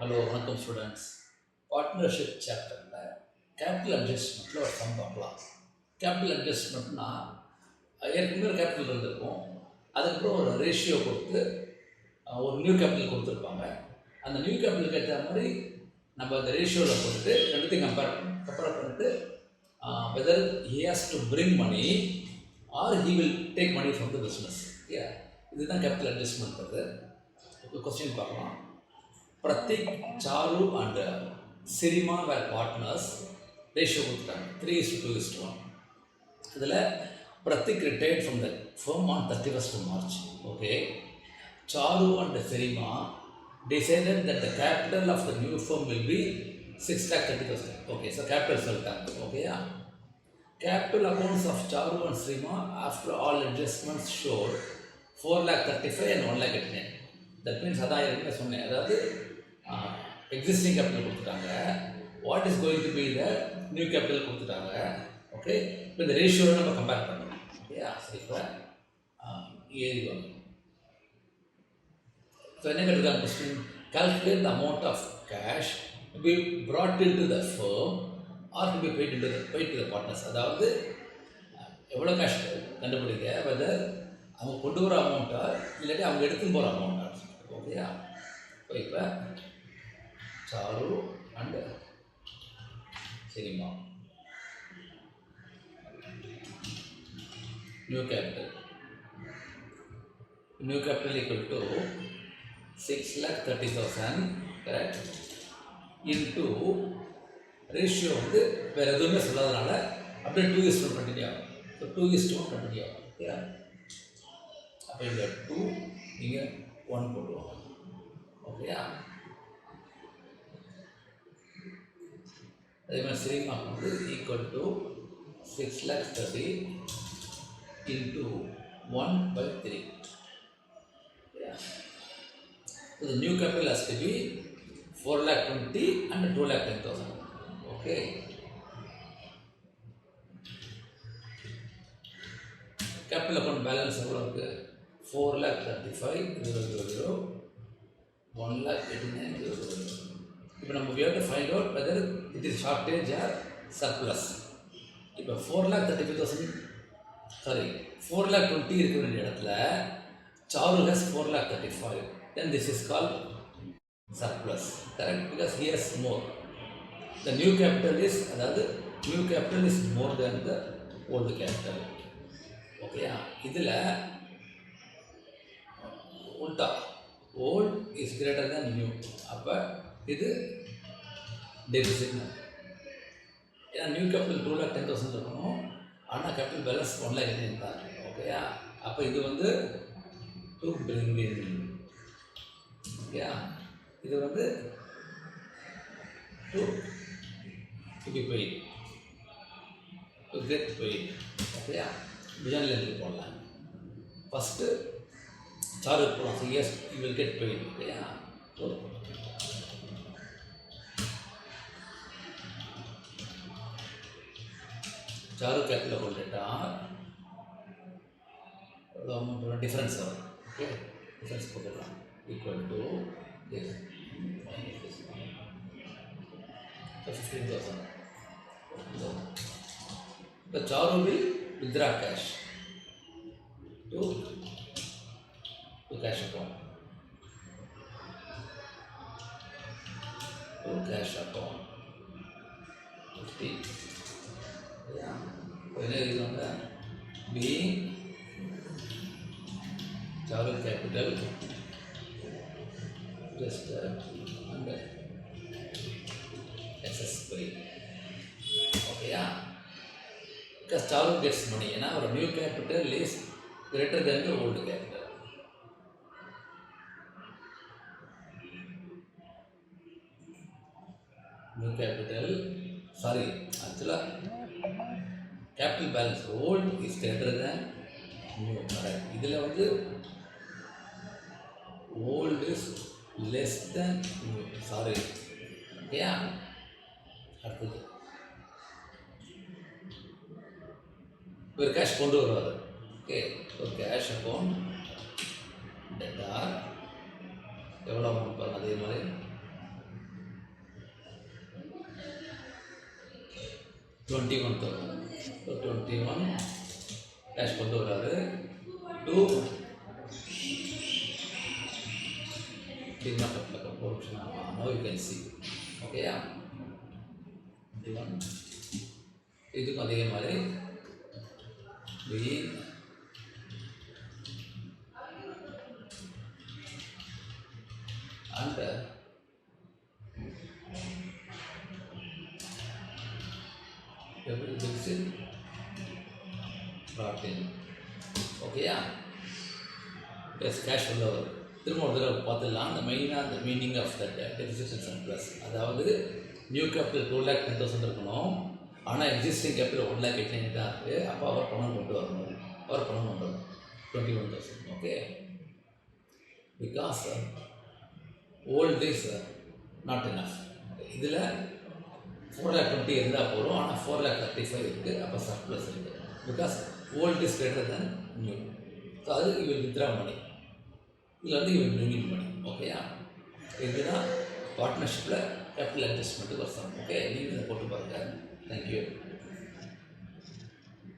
Hello வணக்கம் students. Partnership சாப்டரில் capital அட்ஜஸ்ட்மெண்ட்டில் ஒரு சம் பார்க்கலாம். கேபிட்டல் அட்ஜஸ்ட்மெண்ட்னா ஏற்கனவே ஒரு கேபிட்டல் இருந்திருக்கும், அதுக்கப்புறம் ஒரு ரேஷியோ கொடுத்து ஒரு நியூ கேபிட்டல் கொடுத்துருப்பாங்க. அந்த நியூ கேபிட்டலுக்கு ஏற்ற மாதிரி நம்ம அந்த ரேஷியோவில் போட்டு ரெண்டுத்தையும் கம்பேர் பண்ணிட்டு whether he has to bring money or he will take money from the business. இதுதான் கேபிட்டல் அட்ஜஸ்ட்மெண்ட். இப்போ கொஸ்டின் பார்க்கலாம். Pratik, Charu and Sirima were partners. Ratio கொடுத்துட்டாங்க 3:2:1. இதில் Pratik retired from the firm on 31st March. Okay. Charu and Sirima decided that the capital of the new firm will be 6,30,000. Okay, so capital சொல்லிட்டாங்க. Okay, yeah. Capital accounts of Charu and Sirima after all adjustments showed 4,35,000 and 1,89,000. That means அதான் ஏற்கனவே சொன்னேன், அதாவது existing capital கொடுத்துட்டாங்க, what is going to be the new capital கொடுத்துட்டாங்க. Okay, இப்போ இந்த ரேஷியோவை நம்ம கம்பேர் பண்ணணும். ஓகேயா, சரி. இப்போ ஏறி வரும். ஸோ என்ன கேட்டுருக்காங்க question, calculate the amount of cash to be brought into the firm or to be paid to the partners. அதாவது எவ்வளோ கேஷ் கண்டுபிடிக்க, வெதர் அவங்க கொண்டு வர அமௌண்ட்டா இல்லாட்டி அவங்க எடுத்துன்னு போகிற அமௌண்ட்டா. ஓகேயா, இப்போ Charu and cinema new capital equal to 6,30,000, correct, into ratio வந்து வேறு எதுவுமே சொல்லாதனால அப்படியே 2:1 கண்டினியூ ஆகும். ஸோ 2:1 கண்டினியூ ஆகும். ஓகே, அப்போ இங்கே 2 நீங்கள் 1 போடுவோம். ஓகேயா, அதே மாதிரி சினிமா வந்து equal to 6,30,000 into 1/3. So the new capital has to be 4,20,000 and 2,10,000. Okay. Capital account balance எவ்வளோ இருக்குது? 4,35,000 1,89,000. இப்போ நம்ம we have to find out whether it is shortage or surplus. இப்போ 4,35,000 4,20,000 இருக்க வேண்டிய இடத்துல Charu has 4,35,000. Then this is called surplus, correct, because he has more. The new capital is, அதாவது new capital is more than the old capital. ஓகேயா, இதில் உல்டா old is greater than new. அப்போ இது deficit. ஏன்னா நியூ கேபிட்டல் 2,10,000 இருக்கணும், ஆனால் capital balance 1,00,000 இருந்தாங்க. ஓகேயா, அப்போ இது வந்து டு பிரிங் இன். ஓகேயா, இது வந்து to be paid, to get paid. ஓகேயா, பிஜானில் இருந்து போடலாம். ஃபஸ்ட்டு சாரு போகலாம். So as you will get paid. ஓகேயா, சாரு கேபிட்டல் கொண்டுட்டா எவ்வளோ அமௌண்ட் டிஃப்ரென்ஸ் வரும். ஓகே, டிஃப்ரென்ஸ் போட்டுடலாம். Equal to 15,000. இப்போ Charu will withdraw cash to cash account, to cash account 50. Yeah, when it is on the being Charu capital just under excess pay. Okay, yeah, because Charu gets money, and our new capital is greater than the old capital. New capital, actually capital balance old is greater than new, correct. இதில் வந்து old is less than new, ஓகேயா. அடுத்தது ஒரு cash கொண்டு வருவார். Okay, ஒரு cash account debtor எவ்வளோ amount பாருங்கள். அதே மாதிரி 21,000. ஸோ 21 கேஷ் கொண்டு வராரு டூ சின்ன பக்கம் portion. No you can see. ஓகேயா? 21 இதுக்கும் அதே மாதிரி B and every division brought in. ஓகேயா? எஸ் கேஷ் உள்ள வரும். திரும்ப ஒரு தடவை பார்த்துடலாம். அந்த மெயினாக அந்த meaning of that deficit and surplus, அதாவது நியூ கேபிட்டல் 2,10,000 இருக்கணும், ஆனால் எக்ஸிஸ்டிங் கேபிட்டல் 1,08,000 தான் இருக்குது. அப்போ அவர் பணம் கொண்டு வரணும். 21,000. Okay, because old is not enough. இதில் 4,20,000 இருந்தால் போகிறோம், ஆனால் 4,35,000 இருக்குது. அப்போ சர்ப்ளஸ் இருக்குது. Because old is greater than new. So அது இவர் வித்ரா மணி, இதில் வந்து இவர் பிரிங்கிங் மணி. ஓகேயா? இதுதான் பார்ட்னர்ஷிப்பில் கேபிட்டல் அட்ஜஸ்ட்மெண்ட்டு வருஷம். ஓகே, நீங்கள் இதை போட்டு பாருங்கள். தேங்க்யூ.